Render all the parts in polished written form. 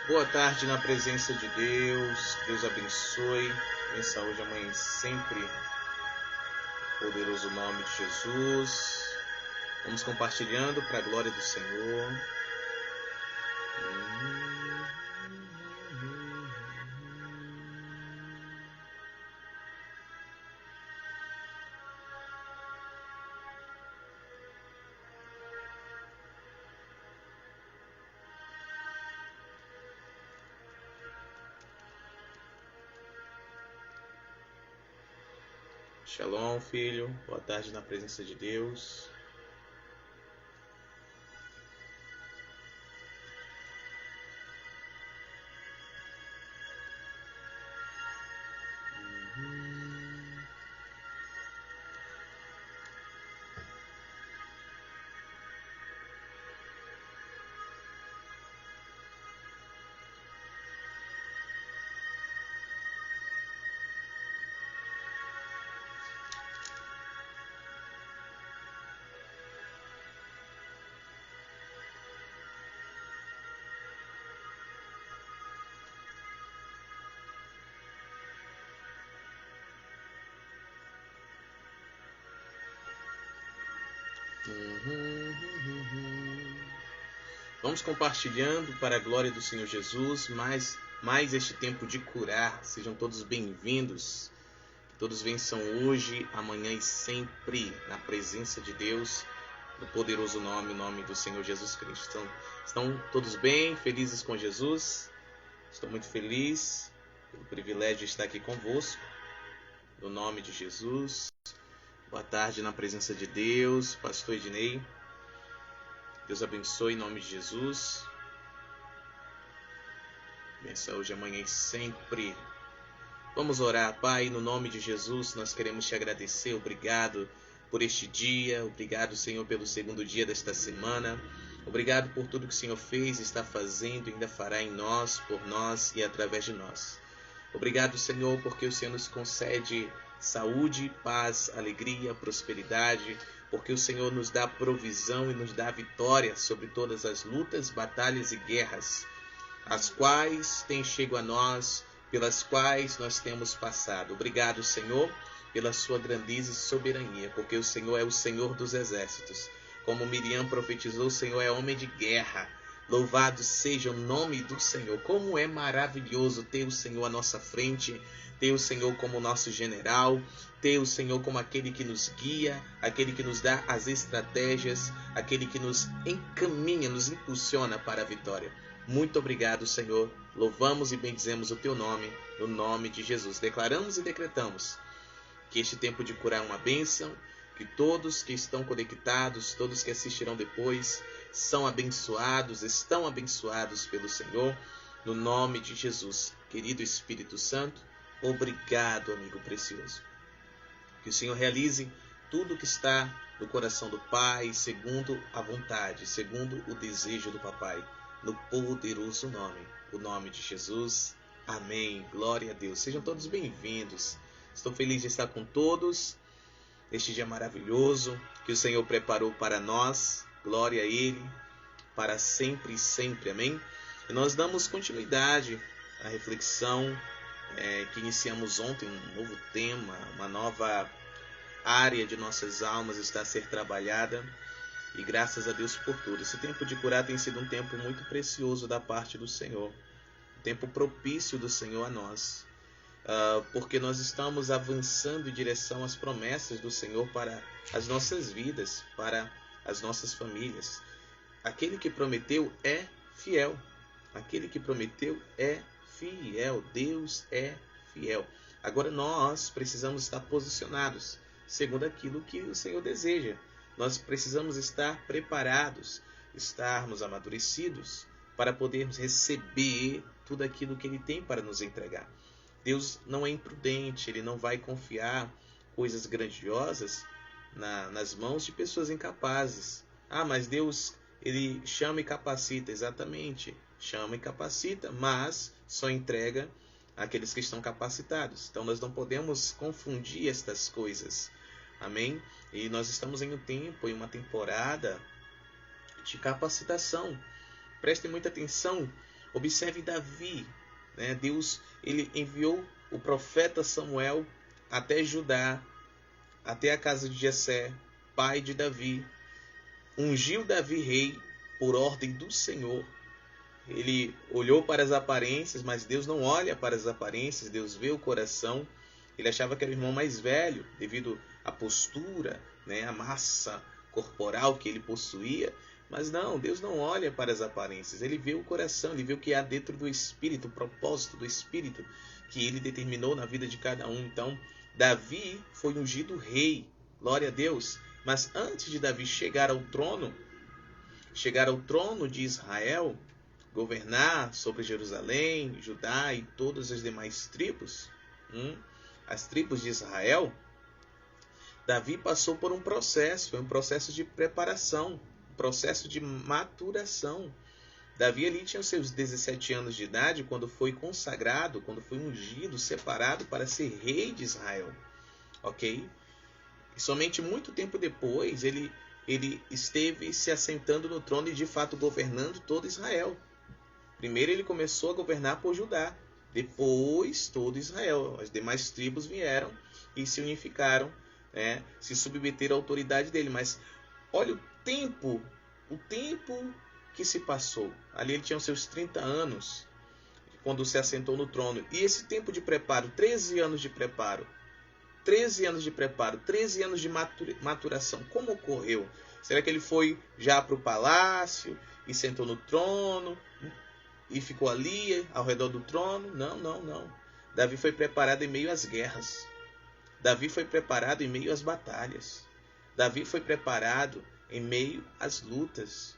Boa tarde na presença de Deus. Deus abençoe. Em saúde, amanhã sempre. Poderoso nome de Jesus. Vamos compartilhando para a glória do Senhor. Shalom, filho. Boa tarde na presença de Deus. Vamos compartilhando para a glória do Senhor Jesus, mais este tempo de curar. Sejam todos bem-vindos. Que todos vençam hoje, amanhã e sempre na presença de Deus, no poderoso nome, o nome do Senhor Jesus Cristo. Estão todos bem, felizes com Jesus? Estou muito feliz pelo privilégio de estar aqui convosco, no nome de Jesus. Boa tarde na presença de Deus, pastor Ednei. Deus abençoe em nome de Jesus. Benção hoje, amanhã e sempre. Vamos orar, Pai, no nome de Jesus. Nós queremos te agradecer. Obrigado por este dia. Obrigado, Senhor, pelo segundo dia desta semana. Obrigado por tudo que o Senhor fez, está fazendo e ainda fará em nós, por nós e através de nós. Obrigado, Senhor, porque o Senhor nos concede saúde, paz, alegria, prosperidade, porque o Senhor nos dá provisão e nos dá vitória sobre todas as lutas, batalhas e guerras, as quais têm chego a nós, pelas quais nós temos passado. Obrigado, Senhor, pela sua grandeza e soberania, porque o Senhor é o Senhor dos exércitos. Como Miriam profetizou, o Senhor é homem de guerra. Louvado seja o nome do Senhor. Como é maravilhoso ter o Senhor à nossa frente, ter o Senhor como nosso general, ter o Senhor como aquele que nos guia, aquele que nos dá as estratégias, aquele que nos encaminha, nos impulsiona para a vitória. Muito obrigado, Senhor. Louvamos e bendizemos o teu nome, no nome de Jesus. Declaramos e decretamos que este tempo de curar é uma bênção, que todos que estão conectados, todos que assistirão depois, são abençoados, estão abençoados pelo Senhor, no nome de Jesus. Querido Espírito Santo, obrigado, amigo precioso. Que o Senhor realize tudo que está no coração do Pai, segundo a vontade, segundo o desejo do Papai, no poderoso nome, o nome de Jesus. Amém. Glória a Deus. Sejam todos bem-vindos. Estou feliz de estar com todos neste dia maravilhoso que o Senhor preparou para nós. Glória a Ele, para sempre e sempre. Amém. E nós damos continuidade à reflexão que iniciamos ontem, um novo tema, uma nova área de nossas almas está a ser trabalhada, e graças a Deus por tudo. Esse tempo de curar tem sido um tempo muito precioso da parte do Senhor. tempo propício do Senhor a nós, porque nós estamos avançando em direção às promessas do Senhor para as nossas vidas, para as nossas famílias. Aquele que prometeu é fiel. Aquele que prometeu é fiel. Deus é fiel. Agora nós precisamos estar posicionados segundo aquilo que o Senhor deseja. Nós precisamos estar preparados, estarmos amadurecidos para podermos receber tudo aquilo que Ele tem para nos entregar. Deus não é imprudente, Ele não vai confiar coisas grandiosas nas mãos de pessoas incapazes. Mas Deus, Ele chama e capacita. Exatamente, chama e capacita, mas só entrega àqueles que estão capacitados. Então nós não podemos confundir estas coisas. Amém? E nós estamos em um tempo, em uma temporada de capacitação. Prestem muita atenção. Observe Davi. Deus, ele enviou o profeta Samuel até Judá, até a casa de Jessé, pai de Davi. Ungiu Davi rei por ordem do Senhor. Ele olhou para as aparências, mas Deus não olha para as aparências, Deus vê o coração. Ele achava que era o irmão mais velho, devido à postura, a massa corporal que ele possuía. Mas não, Deus não olha para as aparências, Ele vê o coração, Ele vê o que há dentro do Espírito, o propósito do Espírito que Ele determinou na vida de cada um. Então, Davi foi ungido rei, glória a Deus. Mas antes de Davi chegar ao trono de Israel, governar sobre Jerusalém, Judá e todas as demais tribos, as tribos de Israel, Davi passou por um processo, foi um processo de preparação, processo de maturação. Davi ali tinha os seus 17 anos de idade quando foi consagrado, quando foi ungido, separado para ser rei de Israel. Ok? E somente muito tempo depois ele esteve se assentando no trono e de fato governando todo Israel. Primeiro ele começou a governar por Judá, depois todo Israel. As demais tribos vieram e se unificaram, se submeteram à autoridade dele. Mas olha o tempo que se passou. Ali ele tinha os seus 30 anos, quando se assentou no trono. E esse tempo de preparo, 13 anos de preparo, 13 anos de maturação, como ocorreu? Será que ele foi já para o palácio e sentou no trono e ficou ali ao redor do trono? Não. Davi foi preparado em meio às guerras. Davi foi preparado em meio às batalhas. Davi foi preparado em meio às lutas.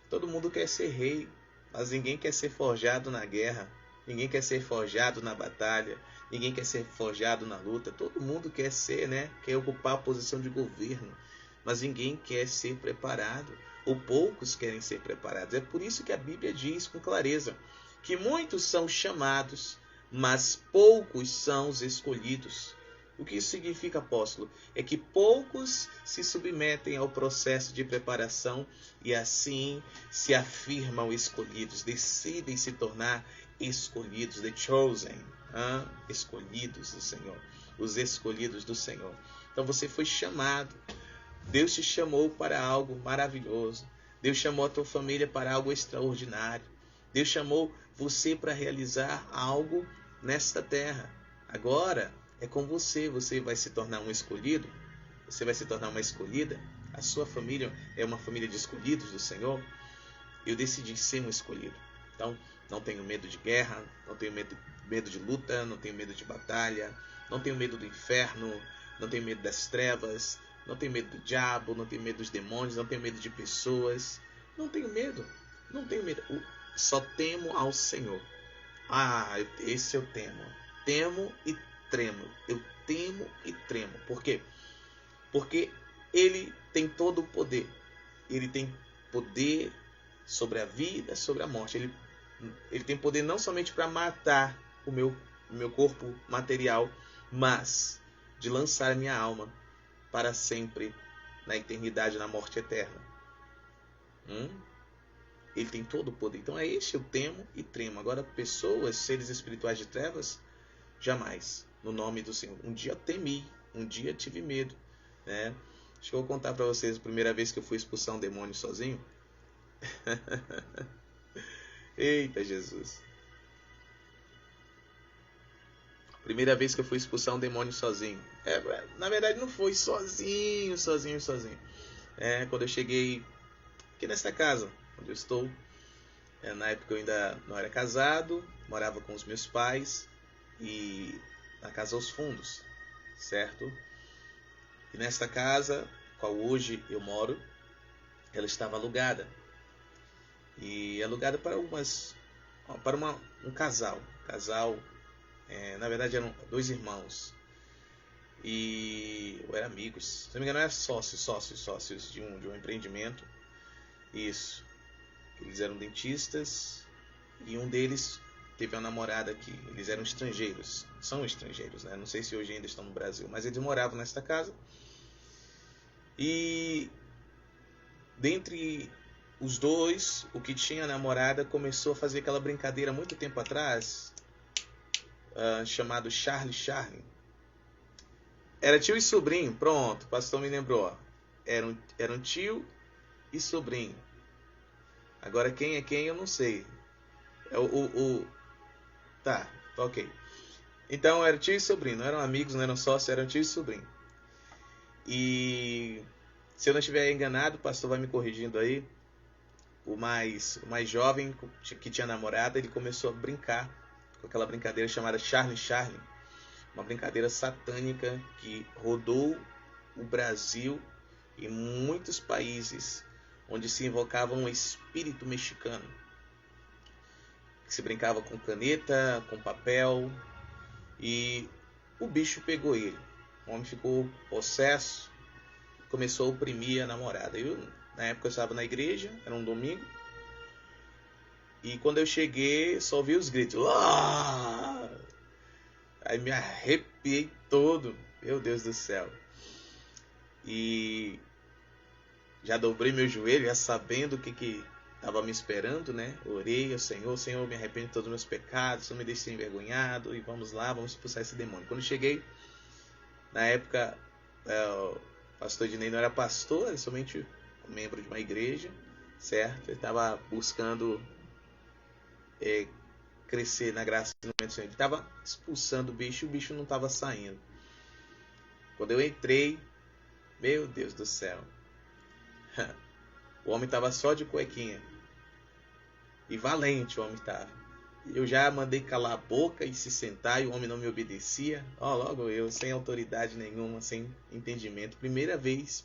Todo mundo quer ser rei, mas ninguém quer ser forjado na guerra. Ninguém quer ser forjado na batalha. Ninguém quer ser forjado na luta. Todo mundo quer ser, quer ocupar a posição de governo, mas ninguém quer ser preparado. Ou poucos querem ser preparados. É por isso que a Bíblia diz com clareza que muitos são chamados, mas poucos são os escolhidos. O que isso significa, apóstolo? É que poucos se submetem ao processo de preparação e assim se afirmam escolhidos, decidem se tornar escolhidos, the chosen, escolhidos do Senhor, os escolhidos do Senhor. Então você foi chamado, Deus te chamou para algo maravilhoso, Deus chamou a tua família para algo extraordinário, Deus chamou você para realizar algo nesta terra. Agora é com você, você vai se tornar um escolhido, você vai se tornar uma escolhida, a sua família é uma família de escolhidos do Senhor. Eu decidi ser um escolhido. Então, não tenho medo de guerra, não tenho medo de luta, não tenho medo de batalha, não tenho medo do inferno, não tenho medo das trevas, não tenho medo do diabo, não tenho medo dos demônios, não tenho medo de pessoas. Não tenho medo. Só temo ao Senhor. Esse eu temo. Temo e tremo. Eu temo e tremo. Por quê? Porque Ele tem todo o poder. Ele tem poder sobre a vida, sobre a morte. Ele tem poder não somente para matar o meu corpo material, mas de lançar a minha alma para sempre na eternidade, na morte eterna. Ele tem todo o poder. Então é este eu temo e tremo. Agora, pessoas, seres espirituais de trevas, jamais. No nome do Senhor. Um dia eu temi, um dia eu tive medo. Acho que eu vou contar para vocês a primeira vez que eu fui expulsar um demônio sozinho. Eita Jesus. Primeira vez que eu fui expulsar um demônio sozinho. Na verdade não foi sozinho. Quando eu cheguei aqui nesta casa onde eu estou. Na época eu ainda não era casado, morava com os meus pais e na casa aos fundos, certo? E nesta casa, qual hoje eu moro, ela estava alugada. E alugada para um casal. Na verdade eram dois irmãos. E ou eram amigos, se não me engano eram sócios de um empreendimento. Isso. Eles eram dentistas e um deles teve uma namorada aqui. Eles eram estrangeiros, são estrangeiros, né? Não sei se hoje ainda estão no Brasil, mas eles moravam nesta casa. E dentre os dois, o que tinha namorada começou a fazer aquela brincadeira muito tempo atrás, chamado Charlie. Era tio e sobrinho, pronto, o pastor me lembrou. Eram tio e sobrinho. Agora quem é quem eu não sei. Tá, ok. Então era tio e sobrinho, não eram amigos, não eram sócios, eram tio e sobrinho. E se eu não estiver enganado, o pastor vai me corrigindo aí. O mais jovem, que tinha namorada, ele começou a brincar com aquela brincadeira chamada Charlie. Uma brincadeira satânica que rodou o Brasil e muitos países, onde se invocava um espírito mexicano, que se brincava com caneta, com papel, e o bicho pegou ele. O homem ficou possesso, começou a oprimir a namorada. Na época eu estava na igreja, era um domingo, e quando eu cheguei só ouvi os gritos. Uah! Aí me arrepiei todo, meu Deus do céu. E já dobrei meu joelho, já sabendo o que estava me esperando, né? Orei ao Senhor, me arrependo de todos os meus pecados, não me deixe ser envergonhado, e vamos lá, vamos expulsar esse demônio. Quando cheguei, na época, o pastor Ednei não era pastor, era somente um membro de uma igreja, certo? Ele estava buscando crescer na graça e no momento do Senhor. Ele estava expulsando o bicho não estava saindo. Quando eu entrei, meu Deus do céu, o homem estava só de cuequinha. E valente o homem estava. Eu já mandei calar a boca e se sentar, e o homem não me obedecia. Logo eu, sem autoridade nenhuma, sem entendimento. Primeira vez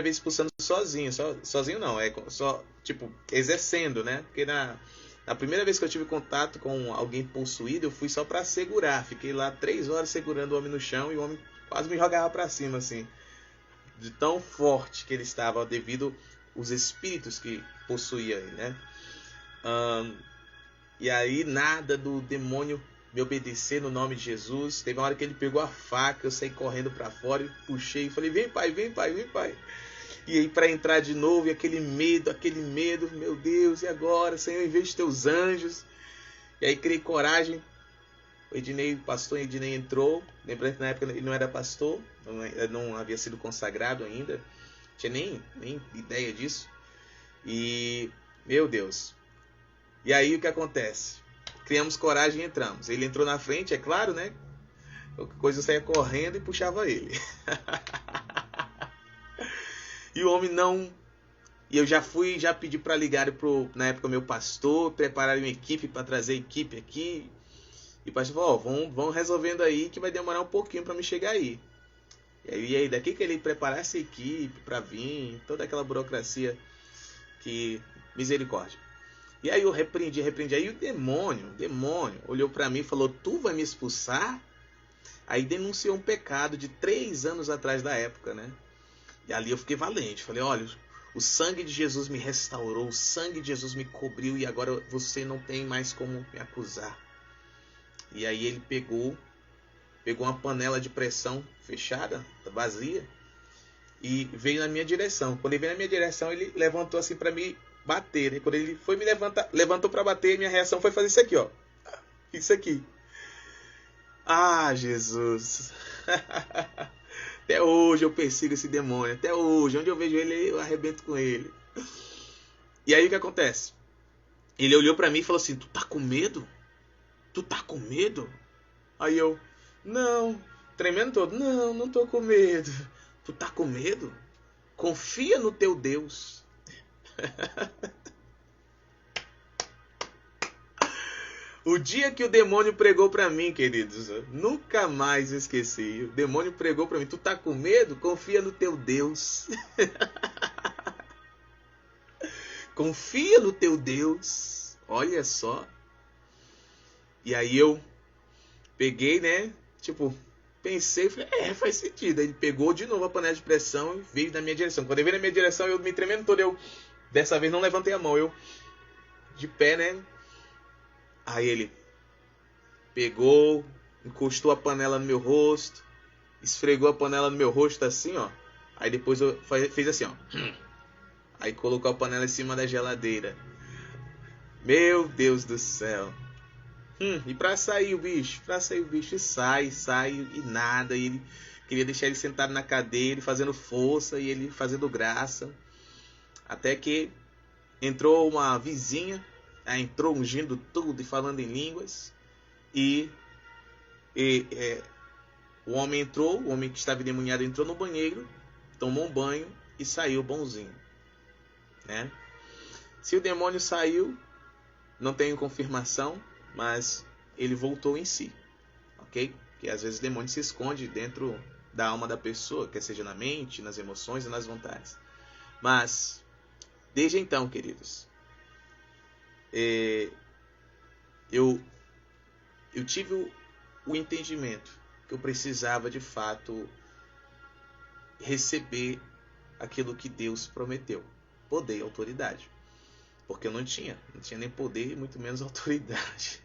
expulsando sozinho. Sozinho não, só tipo exercendo, né? Porque na primeira vez que eu tive contato com alguém possuído, eu fui só para segurar. Fiquei lá 3 horas segurando o homem no chão, e o homem quase me jogava para cima, assim, de tão forte que ele estava, devido aos espíritos que possuía ele, né? E aí nada do demônio me obedecer no nome de Jesus. Teve uma hora que ele pegou a faca, eu saí correndo para fora e puxei e falei: vem pai. E aí para entrar de novo, e aquele medo, meu Deus, e agora, Senhor, em vez de teus anjos? E aí criei coragem. O pastor Ednei entrou. Lembrando que na época ele não era pastor, não havia sido consagrado ainda, não tinha nem ideia disso. E, meu Deus. E aí o que acontece? Criamos coragem e entramos. Ele entrou na frente, é claro, né? Qualquer coisa eu saía correndo e puxava ele. E o homem não... E eu já pedi para ligar na época, meu pastor, preparar uma equipe para trazer a equipe aqui. E o pastor falou: vamos resolvendo aí, que vai demorar um pouquinho para me chegar aí. E aí, daqui que ele preparar essa equipe para vir, toda aquela burocracia, que misericórdia. E aí eu repreendi. Aí o demônio olhou para mim e falou: tu vai me expulsar? Aí denunciou um pecado de 3 anos atrás da época, né? E ali eu fiquei valente. Falei: olha, o sangue de Jesus me restaurou, o sangue de Jesus me cobriu, e agora você não tem mais como me acusar. E aí ele pegou uma panela de pressão fechada, vazia, e veio na minha direção. Quando ele veio na minha direção, ele levantou assim para me bater, né? Quando ele foi me levantou para bater, minha reação foi fazer isso aqui, ó. Isso aqui. Ah, Jesus. Até hoje eu persigo esse demônio. Até hoje, onde eu vejo ele, eu arrebento com ele. E aí o que acontece? Ele olhou para mim e falou assim: tu tá com medo? Tu tá com medo? Aí eu, não, tremendo todo, não tô com medo. Tu tá com medo? Confia no teu Deus. O dia que o demônio pregou pra mim, queridos, nunca mais esqueci. O demônio pregou pra mim, tu tá com medo? Confia no teu Deus. Confia no teu Deus. Olha só. E aí eu peguei, né? Tipo, pensei, falei, faz sentido. Aí ele pegou de novo a panela de pressão e veio na minha direção. Quando ele veio na minha direção, eu me tremendo todo. Eu, dessa vez, não levantei a mão. Eu, de pé, né? Aí ele pegou, encostou a panela no meu rosto, esfregou a panela no meu rosto assim, ó. Aí depois eu fez assim, ó. Aí colocou a panela em cima da geladeira. Meu Deus do céu. E pra sair o bicho, e sai e nada. E ele queria deixar ele sentado na cadeira, fazendo força e ele fazendo graça. Até que entrou uma vizinha, entrou ungindo tudo e falando em línguas. E o homem que estava endemoniado entrou no banheiro, tomou um banho e saiu bonzinho, né? Se o demônio saiu, não tenho confirmação, mas ele voltou em si, ok? Porque às vezes o demônio se esconde dentro da alma da pessoa, quer seja na mente, nas emoções e nas vontades. Mas, desde então, queridos, eu tive o entendimento que eu precisava de fato receber aquilo que Deus prometeu, poder e autoridade, porque eu não tinha nem poder e muito menos autoridade.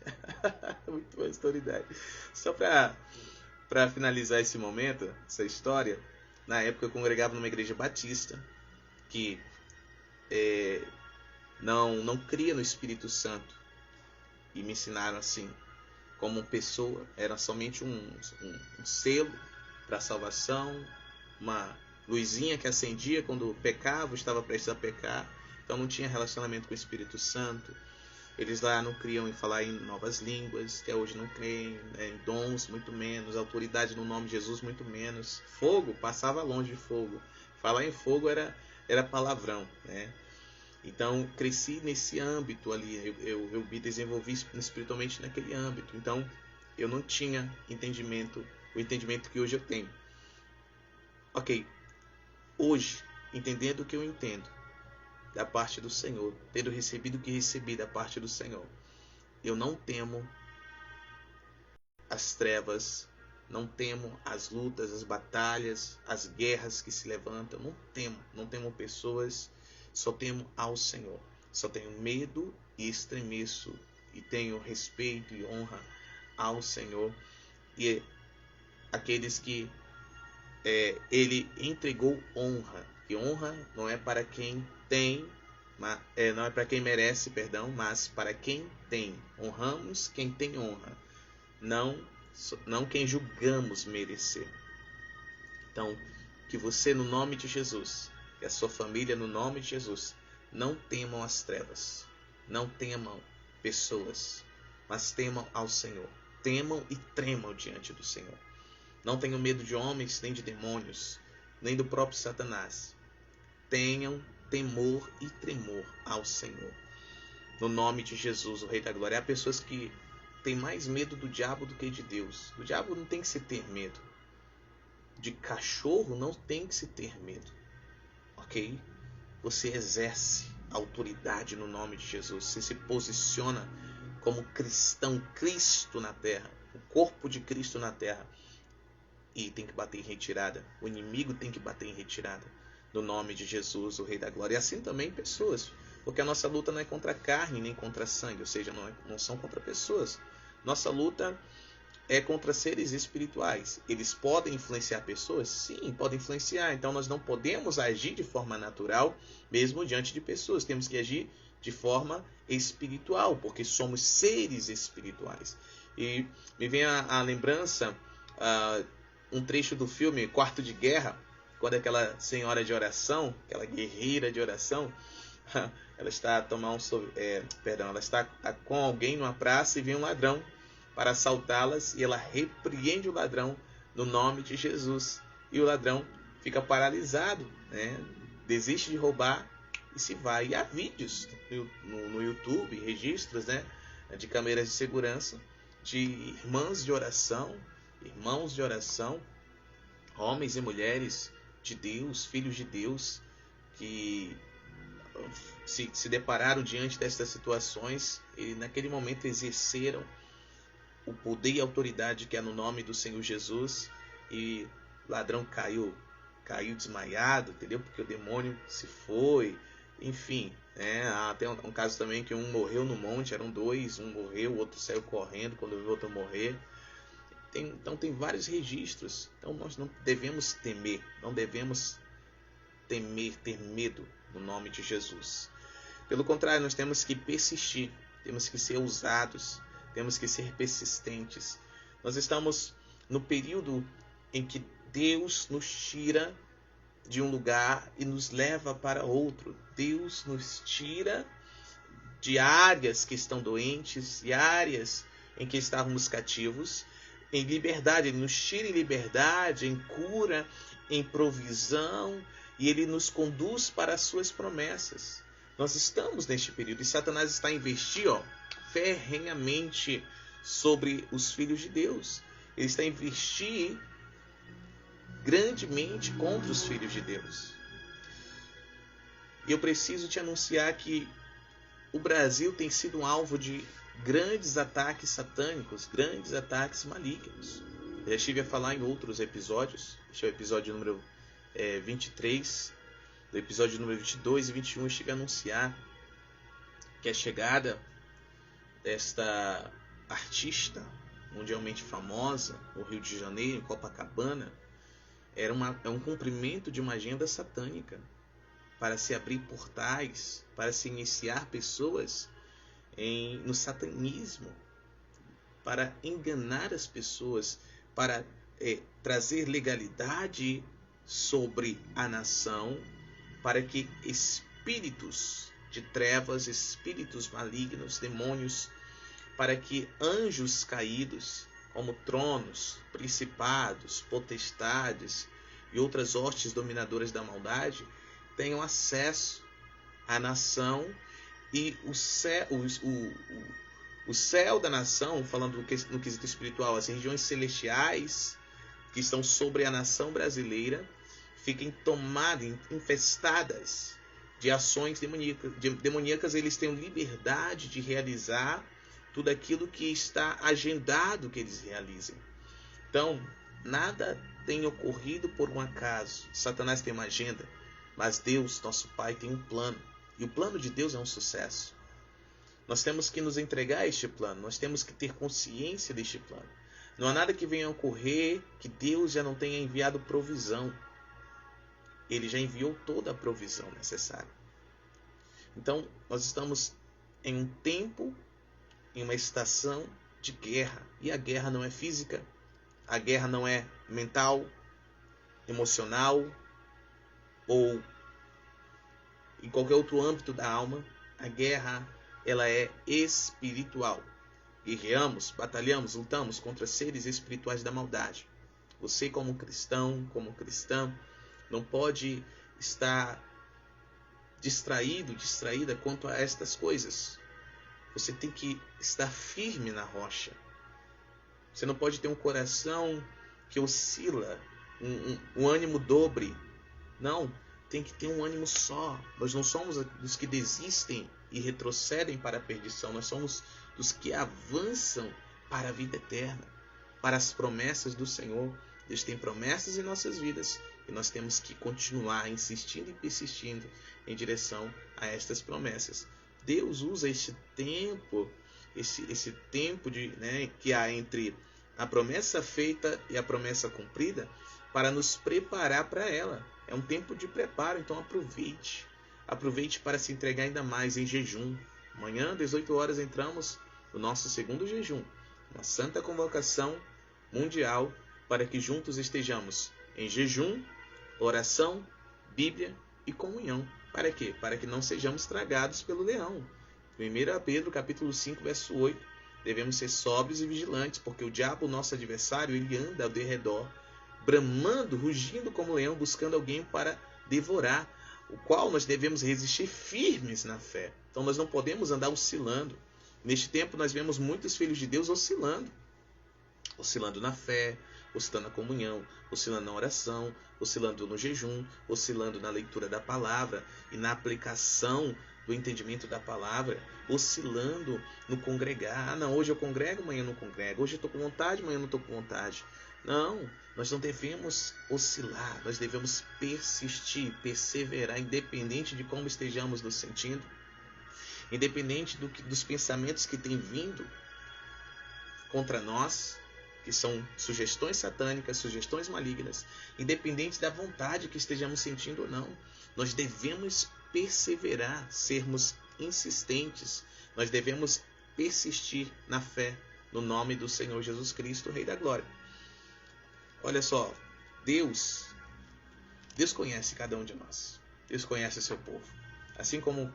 Muito menos autoridade. Só para finalizar esse momento, essa história, na época eu congregava numa igreja batista que não cria no Espírito Santo, e me ensinaram assim, como pessoa, era somente um selo para salvação, uma luzinha que acendia quando pecava, estava prestes a pecar. Então não tinha relacionamento com o Espírito Santo. Eles lá não criam em falar em novas línguas, até hoje não creem, em dons, muito menos, autoridade no nome de Jesus, muito menos. Fogo, passava longe de fogo. Falar em fogo era palavrão, né? Então cresci nesse âmbito ali, eu me desenvolvi espiritualmente naquele âmbito. Então eu não tinha o entendimento que hoje eu tenho. Ok, hoje, entendendo o que eu entendo da parte do Senhor, tendo recebido o que recebi da parte do Senhor, eu não temo as trevas, não temo as lutas, as batalhas, as guerras que se levantam, não temo pessoas, só temo ao Senhor. Só tenho medo e estremeço e tenho respeito e honra ao Senhor e aqueles que ele entregou honra. E honra não é para quem tem, não é para quem merece, perdão, mas para quem tem. Honramos quem tem honra, não quem julgamos merecer. Então, que você, no nome de Jesus, e a sua família, no nome de Jesus, não temam as trevas, não temam pessoas, mas temam ao Senhor. Temam e tremam diante do Senhor. Não tenham medo de homens, nem de demônios, nem do próprio Satanás. Tenham temor e tremor ao Senhor. No nome de Jesus, o Rei da Glória. Há pessoas que têm mais medo do diabo do que de Deus. Do diabo não tem que se ter medo. De cachorro não tem que se ter medo. Ok? Você exerce autoridade no nome de Jesus. Você se posiciona como cristão, Cristo na terra. O corpo de Cristo na terra. E tem que bater em retirada. O inimigo tem que bater em retirada. No nome de Jesus, o Rei da Glória. E assim também pessoas. Porque a nossa luta não é contra a carne nem contra sangue. Ou seja, não são contra pessoas. Nossa luta é contra seres espirituais. Eles podem influenciar pessoas? Sim, podem influenciar. Então nós não podemos agir de forma natural, mesmo diante de pessoas. Temos que agir de forma espiritual, porque somos seres espirituais. E me vem a lembrança, um trecho do filme Quarto de Guerra, quando aquela senhora de oração, aquela guerreira de oração, ela está a tomar ela está com alguém numa praça e vem um ladrão para assaltá-las, e ela repreende o ladrão no nome de Jesus. E o ladrão fica paralisado, né? Desiste de roubar e se vai. E há vídeos no YouTube, registros, né, de câmeras de segurança, de irmãos de oração, homens e mulheres de Deus, filhos de Deus, que se depararam diante destas situações e naquele momento exerceram o poder e a autoridade que é no nome do Senhor Jesus, e o ladrão caiu desmaiado, entendeu? Porque o demônio se foi, enfim, né? Tem um caso também que um morreu no monte, eram dois, um morreu, o outro saiu correndo quando viu o outro morrer. Então tem vários registros. Então nós não devemos temer, não devemos ter medo no nome de Jesus. Pelo contrário, nós temos que persistir, temos que ser ousados, temos que ser persistentes. Nós estamos no período em que Deus nos tira de um lugar e nos leva para outro. Deus nos tira de áreas que estão doentes, de áreas em que estávamos cativos, em liberdade. Ele nos tira em liberdade, em cura, em provisão, e Ele nos conduz para as suas promessas. Nós estamos neste período e Satanás está a investir ferrenhamente sobre os filhos de Deus. Ele está a investir grandemente contra os filhos de Deus. E eu preciso te anunciar que o Brasil tem sido um alvo de grandes ataques satânicos, grandes ataques malignos. Eu já estive a falar em outros episódios. Este é o episódio número 23. Do episódio número 22 e 21 eu estive a anunciar que a chegada desta artista mundialmente famosa no Rio de Janeiro, em Copacabana, é um cumprimento de uma agenda satânica para se abrir portais, para se iniciar pessoas no satanismo, para enganar as pessoas, para trazer legalidade sobre a nação, para que espíritos de trevas, espíritos malignos, demônios, para que anjos caídos, como tronos, principados, potestades e outras hostes dominadoras da maldade, tenham acesso à nação, e o céu da nação, falando no quesito espiritual, as regiões celestiais que estão sobre a nação brasileira, fiquem tomadas, infestadas de ações demoníacas. Eles tenham liberdade de realizar tudo aquilo que está agendado que eles realizem. Então, nada tem ocorrido por um acaso. Satanás tem uma agenda, mas Deus, nosso Pai, tem um plano. E o plano de Deus é um sucesso. Nós temos que nos entregar a este plano. Nós temos que ter consciência deste plano. Não há nada que venha a ocorrer que Deus já não tenha enviado provisão. Ele já enviou toda a provisão necessária. Então, nós estamos em um tempo, em uma estação de guerra. E a guerra não é física, a guerra não é mental, emocional ou em qualquer outro âmbito da alma. A guerra, ela é espiritual. Guerreamos, batalhamos, lutamos contra seres espirituais da maldade. Você, como cristão, como cristã, não pode estar distraída quanto a estas coisas. Você tem que estar firme na rocha. Você não pode ter um coração que oscila, um ânimo dobre. Não, tem que ter um ânimo só. Nós não somos dos que desistem e retrocedem para a perdição. Nós somos dos que avançam para a vida eterna, para as promessas do Senhor. Deus tem promessas em nossas vidas e nós temos que continuar insistindo e persistindo em direção a estas promessas. Deus usa este tempo, esse tempo que há entre a promessa feita e a promessa cumprida, para nos preparar para ela. É um tempo de preparo, então aproveite. Aproveite para se entregar ainda mais em jejum. Amanhã, 18 horas, entramos no nosso segundo jejum, uma santa convocação mundial, para que juntos estejamos em jejum, oração, Bíblia e comunhão. Para quê? Para que não sejamos tragados pelo leão. 1 Pedro capítulo 5, verso 8, devemos ser sóbrios e vigilantes, porque o diabo, nosso adversário, ele anda ao derredor, bramando, rugindo como leão, buscando alguém para devorar, o qual nós devemos resistir firmes na fé. Então nós não podemos andar oscilando. Neste tempo nós vemos muitos filhos de Deus oscilando na fé, oscilando na comunhão, oscilando na oração, oscilando no jejum, oscilando na leitura da palavra e na aplicação do entendimento da palavra, oscilando no congregar. Não, hoje eu congrego, amanhã eu não congrego. Hoje eu estou com vontade, amanhã eu não estou com vontade. Não, nós não devemos oscilar, nós devemos persistir, perseverar, independente de como estejamos nos sentindo, independente dos pensamentos que têm vindo contra nós, que são sugestões satânicas, sugestões malignas, independente da vontade que estejamos sentindo ou não, nós devemos perseverar, sermos insistentes, nós devemos persistir na fé, no nome do Senhor Jesus Cristo, Rei da Glória. Olha só, Deus conhece cada um de nós, Deus conhece o seu povo, assim como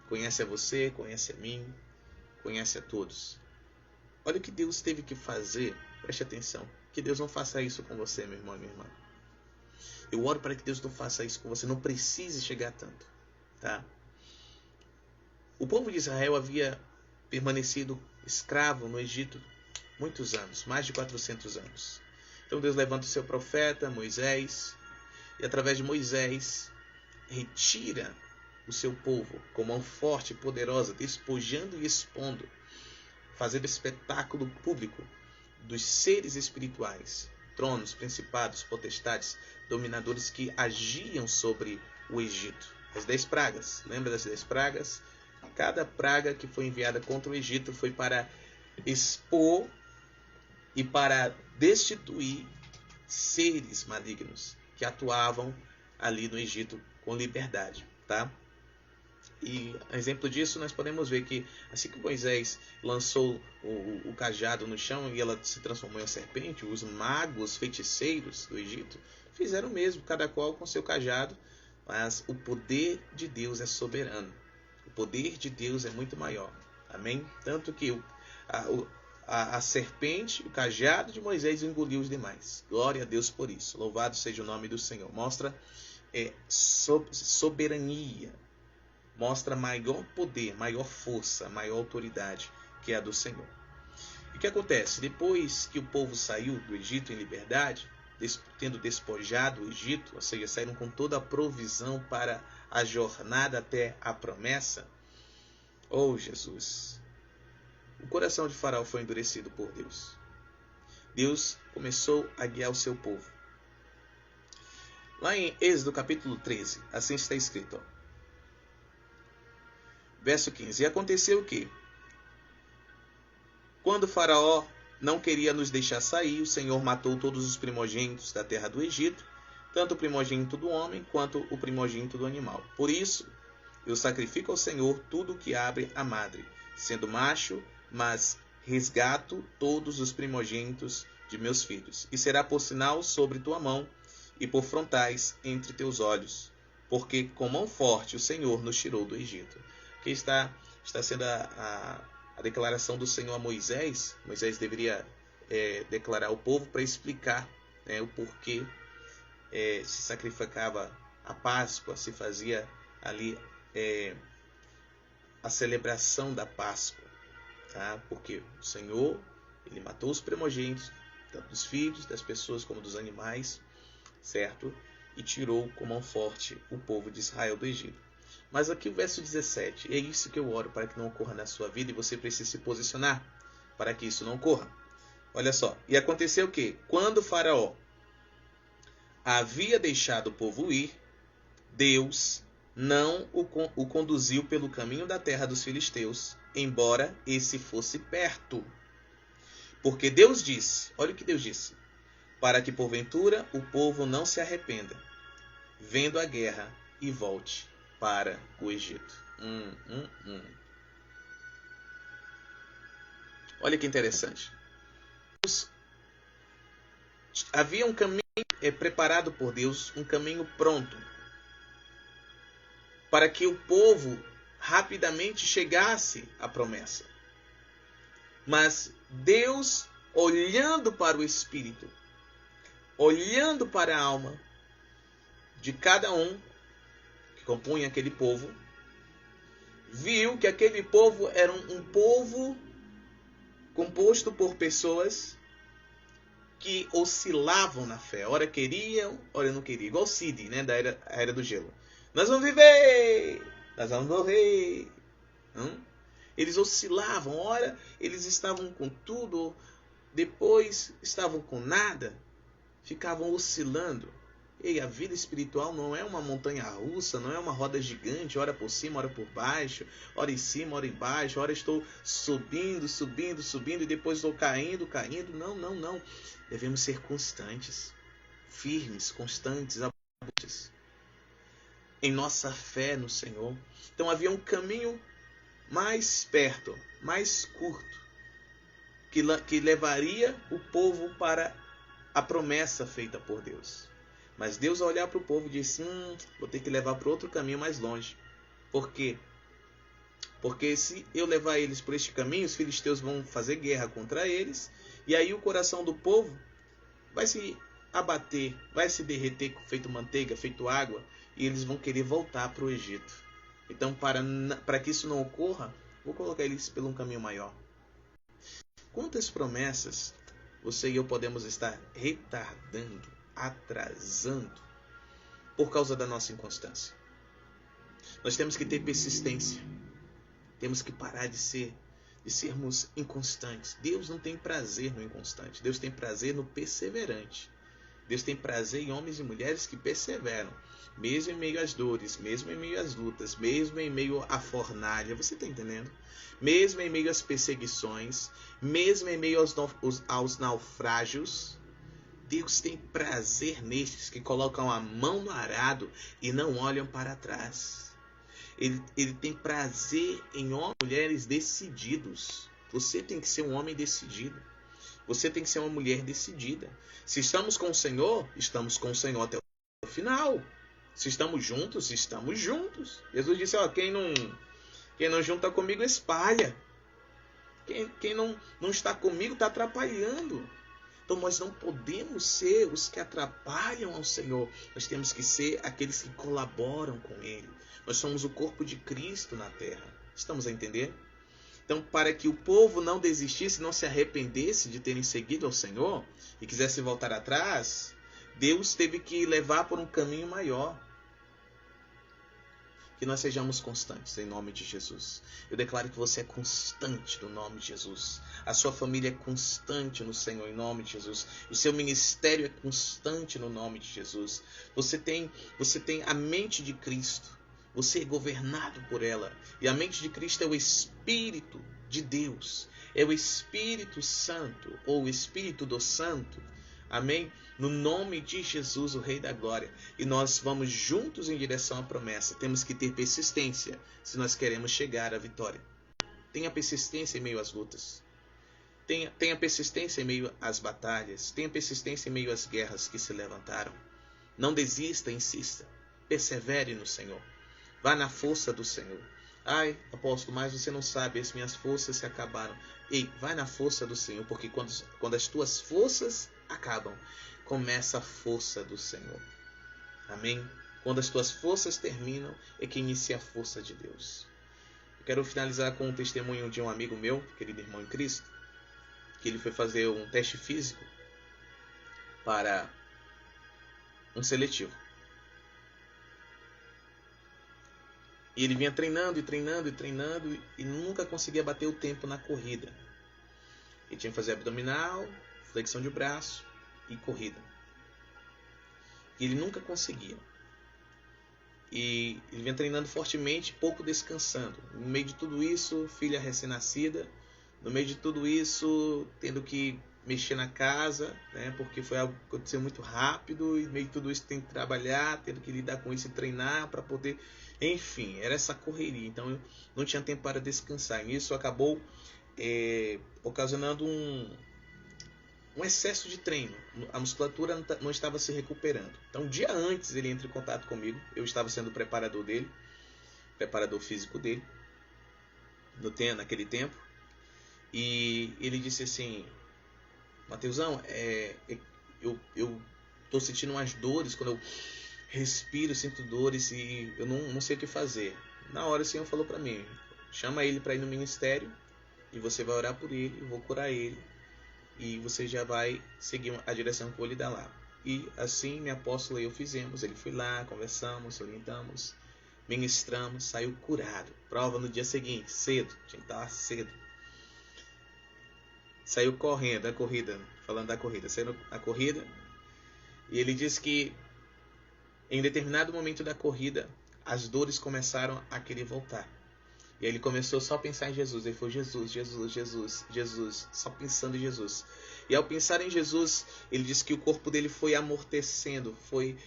conhece a você, conhece a mim, conhece a todos. Olha o que Deus teve que fazer, preste atenção, que Deus não faça isso com você, meu irmão e minha irmã. Eu oro para que Deus não faça isso com você, não precise chegar tanto, tá? O povo de Israel havia permanecido escravo no Egito muitos anos, mais de 400 anos. Então Deus levanta o seu profeta, Moisés, e através de Moisés retira o seu povo com mão forte e poderosa, despojando e expondo, fazendo espetáculo público dos seres espirituais, tronos, principados, potestades, dominadores que agiam sobre o Egito. As 10 pragas, lembra das 10 pragas? Cada praga que foi enviada contra o Egito foi para expor e para destituir seres malignos que atuavam ali no Egito com liberdade, tá? E exemplo disso nós podemos ver que assim que Moisés lançou o cajado no chão e ela se transformou em uma serpente, os magos, feiticeiros do Egito fizeram o mesmo, cada qual com seu cajado, mas o poder de Deus é soberano, o poder de Deus é muito maior, amém? Tanto que a serpente, o cajado de Moisés engoliu os demais. Glória a Deus por isso, louvado seja o nome do Senhor. Mostra soberania, mostra maior poder, maior força, maior autoridade que é a do Senhor. E o que acontece? Depois que o povo saiu do Egito em liberdade, tendo despojado o Egito, ou seja, saíram com toda a provisão para a jornada até a promessa, oh Jesus, o coração de Faraó foi endurecido por Deus. Deus começou a guiar o seu povo. Lá em Êxodo capítulo 13, assim está escrito, ó. Verso 15. E aconteceu o quê? Quando Faraó não queria nos deixar sair, o Senhor matou todos os primogênitos da terra do Egito, tanto o primogênito do homem quanto o primogênito do animal. Por isso, eu sacrifico ao Senhor tudo o que abre a madre, sendo macho, mas resgato todos os primogênitos de meus filhos. E será por sinal sobre tua mão e por frontais entre teus olhos, porque com mão forte o Senhor nos tirou do Egito. Aqui está sendo a declaração do Senhor a Moisés. Moisés deveria declarar ao povo para explicar o porquê se sacrificava a Páscoa, se fazia ali a celebração da Páscoa, tá? Porque o Senhor, ele matou os primogênitos, tanto dos filhos, das pessoas como dos animais, certo? E tirou com mão forte o povo de Israel do Egito. Mas aqui o verso 17, é isso que eu oro para que não ocorra na sua vida, e você precisa se posicionar para que isso não ocorra. Olha só, e aconteceu o quê? Quando Faraó havia deixado o povo ir, Deus não o conduziu pelo caminho da terra dos filisteus, embora esse fosse perto. Porque Deus disse, olha o que Deus disse, para que porventura o povo não se arrependa, vendo a guerra e volte para o Egito. Olha que interessante. Havia um caminho preparado por Deus, um caminho pronto, para que o povo rapidamente chegasse à promessa. Mas Deus, olhando para o espírito, olhando para a alma de cada um que compunha aquele povo, viu que aquele povo era um povo composto por pessoas que oscilavam na fé. Ora queriam, ora não queriam. Igual Cid, né, da era do gelo. Nós vamos viver, nós vamos morrer. Eles oscilavam. Ora eles estavam com tudo, depois estavam com nada. Ficavam oscilando. E a vida espiritual não é uma montanha russa, não é uma roda gigante, ora por cima, ora por baixo, ora em cima, ora embaixo, ora estou subindo, subindo, subindo e depois estou caindo, caindo. Não, não, não. Devemos ser constantes, firmes, constantes, abundantes em nossa fé no Senhor. Então havia um caminho mais perto, mais curto, que levaria o povo para a promessa feita por Deus. Mas Deus, ao olhar para o povo, disse: vou ter que levar para outro caminho mais longe. Por quê? Porque se eu levar eles por este caminho, os filisteus vão fazer guerra contra eles, e aí o coração do povo vai se abater, vai se derreter, feito manteiga, feito água, e eles vão querer voltar para o Egito. Então, para que isso não ocorra, vou colocar eles pelo um caminho maior. Quantas promessas você e eu podemos estar retardando, atrasando, por causa da nossa inconstância? Nós temos que ter persistência. Temos que parar de sermos inconstantes. Deus não tem prazer no inconstante. Deus tem prazer no perseverante. Deus tem prazer em homens e mulheres que perseveram, mesmo em meio às dores, mesmo em meio às lutas, mesmo em meio à fornalha. Você está entendendo? Mesmo em meio às perseguições, mesmo em meio aos naufrágios. Deus tem prazer nestes que colocam a mão no arado e não olham para trás. Ele tem prazer em homens e mulheres decididos. Você tem que ser um homem decidido. Você tem que ser uma mulher decidida. Se estamos com o Senhor, estamos com o Senhor até o final. Se estamos juntos, estamos juntos. Jesus disse: quem não junta comigo, espalha. Quem não está comigo, está atrapalhando. Então nós não podemos ser os que atrapalham ao Senhor. Nós temos que ser aqueles que colaboram com Ele. Nós somos o corpo de Cristo na terra. Estamos a entender? Então, para que o povo não desistisse, não se arrependesse de terem seguido ao Senhor e quisesse voltar atrás, Deus teve que levar por um caminho maior. Que nós sejamos constantes em nome de Jesus. Eu declaro que você é constante no nome de Jesus. A sua família é constante no Senhor em nome de Jesus. O seu ministério é constante no nome de Jesus. Você tem a mente de Cristo. Você é governado por ela. E a mente de Cristo é o Espírito de Deus. É o Espírito Santo, ou o Espírito do Santo. Amém? No nome de Jesus, o Rei da Glória. E nós vamos juntos em direção à promessa. Temos que ter persistência se nós queremos chegar à vitória. Tenha persistência em meio às lutas. Tenha persistência em meio às batalhas. Tenha persistência em meio às guerras que se levantaram. Não desista, insista. Persevere no Senhor. Vá na força do Senhor. Ai, apóstolo, mas você não sabe, as minhas forças se acabaram. Ei, vai na força do Senhor, porque quando as tuas forças acabam, começa a força do Senhor. Amém? Quando as tuas forças terminam, é que inicia a força de Deus. Eu quero finalizar com um testemunho de um amigo meu, querido irmão em Cristo, que ele foi fazer um teste físico para um seletivo. E ele vinha treinando e nunca conseguia bater o tempo na corrida. Ele tinha que fazer abdominal, flexão de braço e corrida. E ele nunca conseguia. E ele vinha treinando fortemente, pouco descansando. No meio de tudo isso, filha recém-nascida. No meio de tudo isso, tendo que mexer na casa, né, porque foi algo que aconteceu muito rápido. E no meio de tudo isso, tem que trabalhar, tendo que lidar com isso e treinar para poder... Enfim, era essa correria. Então, eu não tinha tempo para descansar. E isso acabou ocasionando um excesso de treino. A musculatura não estava se recuperando. Então, um dia antes ele entra em contato comigo. Eu estava sendo o preparador dele, preparador físico dele, naquele tempo. E ele disse assim: Mateusão, eu tô sentindo umas dores, quando eu respiro, sinto dores e eu não sei o que fazer. Na hora o Senhor falou para mim: chama ele para ir no ministério e você vai orar por ele, eu vou curar ele e você já vai seguir a direção que eu lhe dar lá. E assim minha apóstola e eu fizemos. Ele foi lá, conversamos, orientamos, ministramos, saiu curado. Prova no dia seguinte, cedo, tinha que estar lá cedo. Saiu correndo a corrida, falando da corrida, saiu a corrida. E ele disse que em determinado momento da corrida, as dores começaram a querer voltar. E aí ele começou só a pensar em Jesus. Ele falou: Jesus, Jesus, Jesus, Jesus, só pensando em Jesus. E ao pensar em Jesus, ele disse que o corpo dele foi amortecendo, foi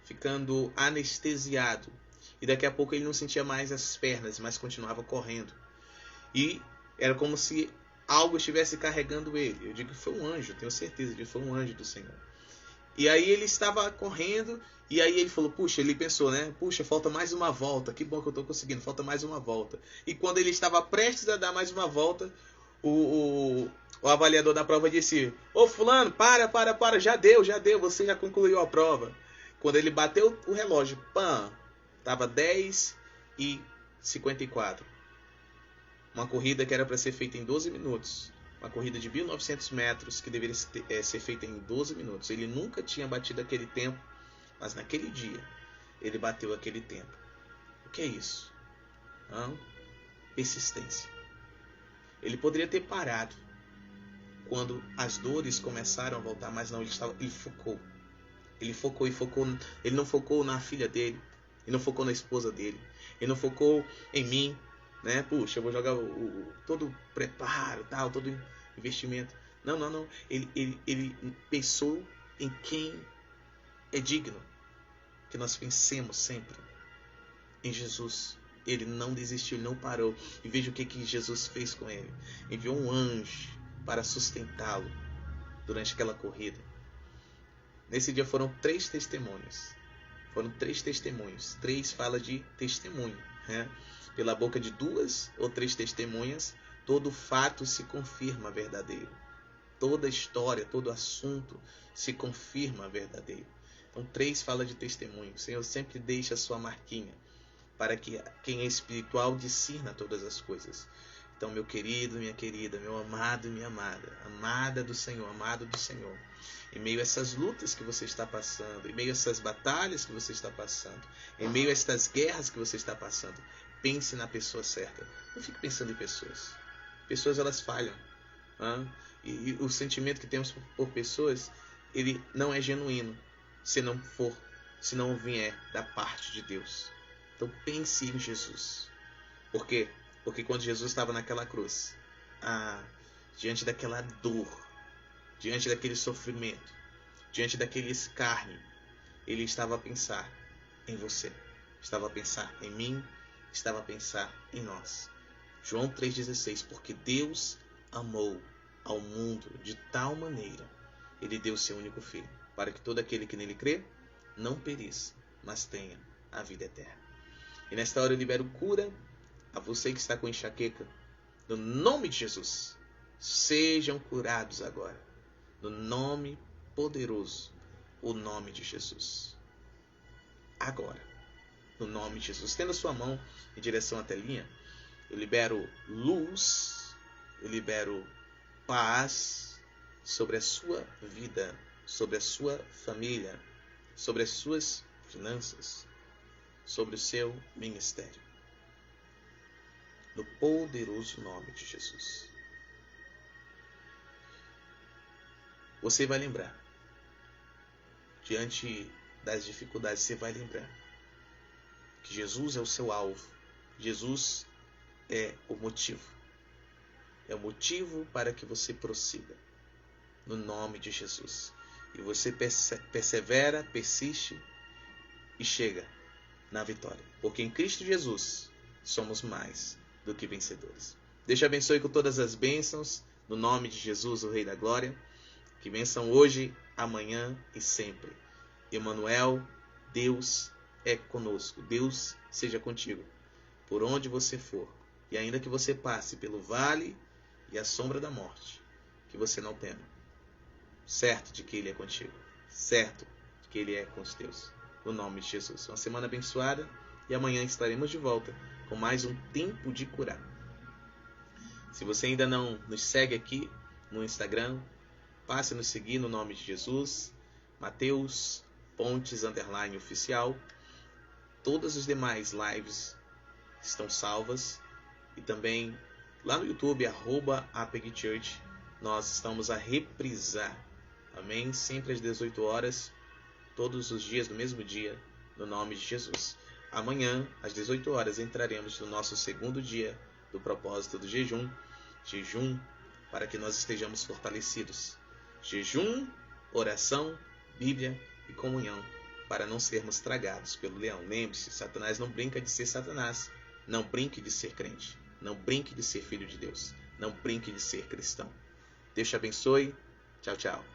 ficando anestesiado. E daqui a pouco ele não sentia mais as pernas, mas continuava correndo. E era como se algo estivesse carregando ele. Eu digo que foi um anjo, tenho certeza de que foi um anjo do Senhor. E aí ele estava correndo, e aí ele falou, puxa, ele pensou, né? Puxa, falta mais uma volta, que bom que eu estou conseguindo, falta mais uma volta. E quando ele estava prestes a dar mais uma volta, o avaliador da prova disse: ô fulano, para, já deu, você já concluiu a prova. Quando ele bateu o relógio, pam, estava 10h54. Uma corrida que era para ser feita em 12 minutos. Uma corrida de 1.900 metros que deveria ser feita em 12 minutos. Ele nunca tinha batido aquele tempo, mas naquele dia ele bateu aquele tempo. O que é isso? Persistência. Ele poderia ter parado quando as dores começaram a voltar, mas não, ele focou. Ele focou. Ele não focou na filha dele, ele não focou na esposa dele, ele não focou em mim, né? Puxa, eu vou jogar todo o preparo, tal, todo o investimento. Não. Ele pensou em quem é digno. Que nós pensemos sempre em Jesus. Ele não desistiu, ele não parou. E veja o que Jesus fez com ele. Enviou um anjo para sustentá-lo durante aquela corrida. Nesse dia foram 3 testemunhos. Foram 3 testemunhos. 3 fala de testemunho, né? Pela boca de 2 ou 3 testemunhas, todo fato se confirma verdadeiro. Toda história, todo assunto se confirma verdadeiro. Então 3 fala de testemunho. O Senhor sempre deixa a sua marquinha para que quem é espiritual discirna todas as coisas. Então, meu querido, minha querida, meu amado e minha amada, amada do Senhor, amado do Senhor, em meio a essas lutas que você está passando, em meio a essas batalhas que você está passando, em meio a estas guerras que você está passando, pense na pessoa certa. Não fique pensando em pessoas. Pessoas, elas falham. E o sentimento que temos por pessoas, ele não é genuíno se não vier da parte de Deus. Então pense em Jesus. Por quê? Porque quando Jesus estava naquela cruz, diante daquela dor, diante daquele sofrimento, diante daquele escárnio, ele estava a pensar em você, estava a pensar em mim, estava a pensar em nós. João 3,16, porque Deus amou ao mundo de tal maneira, ele deu seu único filho, para que todo aquele que nele crê, não pereça, mas tenha a vida eterna. E nesta hora eu libero cura a você que está com enxaqueca. No nome de Jesus, sejam curados agora. No nome poderoso, o nome de Jesus. Agora, no nome de Jesus. Tendo a sua mão em direção à telinha, eu libero luz, eu libero paz sobre a sua vida, sobre a sua família, sobre as suas finanças, sobre o seu ministério. No poderoso nome de Jesus. Você vai lembrar. Diante das dificuldades, você vai lembrar que Jesus é o seu alvo. Jesus é o motivo. É o motivo para que você prossiga. No nome de Jesus. E você persevera, persiste e chega na vitória. Porque em Cristo Jesus somos mais do que vencedores. Deus te abençoe com todas as bênçãos. No nome de Jesus, o Rei da Glória. Que vençam hoje, amanhã e sempre. Emmanuel, Deus é conosco. Deus seja contigo. Por onde você for. E ainda que você passe pelo vale e a sombra da morte, que você não tema, certo de que Ele é contigo, certo de que Ele é com os teus, no nome de Jesus. Uma semana abençoada, e amanhã estaremos de volta com mais um Tempo de Curar. Se você ainda não nos segue aqui no Instagram, passe a nos seguir no nome de Jesus, Mateus Pontes _oficial. Todas as demais lives estão salvas, e também lá no YouTube, @apegchurch, nós estamos a reprisar, amém? Sempre às 18 horas, todos os dias do mesmo dia, no nome de Jesus. Amanhã, às 18 horas, entraremos no nosso segundo dia do propósito do jejum para que nós estejamos fortalecidos. Jejum, oração, Bíblia e comunhão, para não sermos tragados pelo leão. Lembre-se, Satanás não brinca de ser Satanás. Não brinque de ser crente. Não brinque de ser filho de Deus. Não brinque de ser cristão. Deus te abençoe. Tchau, tchau.